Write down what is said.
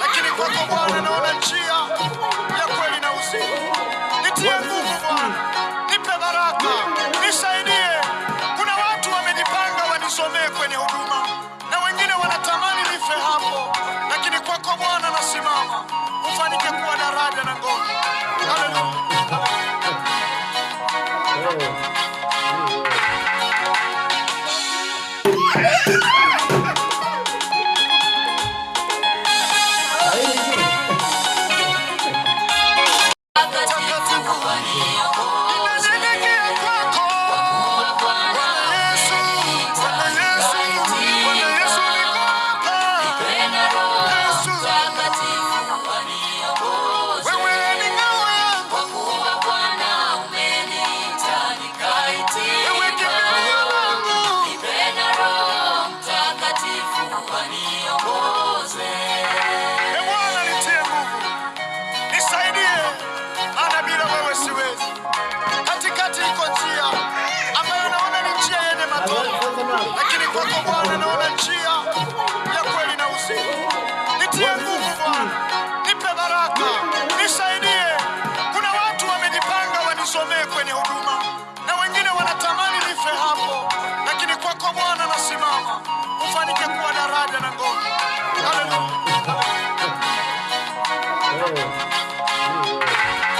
Lakini kwako Bwana naona njia ya kweli na uzima. Nitie nguvu Bwana, nipe baraka, nisaidie. Kuna watu wamejipanga wanisomee kwenye huduma na wengine wanatamani nife hapo, lakini kwako Bwana nasimama, ufanike kuwa daraja na ngome. Haleluya. Lakini kwako Bwana naona njia ya kweli na uzima. Nitie nguvu Bwana, nipe baraka, nisaidie. Kuna watu wamejipanga wanisomee kwenye huduma na wengine wanatamani nife hapo, lakini kwako Bwana nasimama, ufanike kuwa daraja na ngome. Haleluya.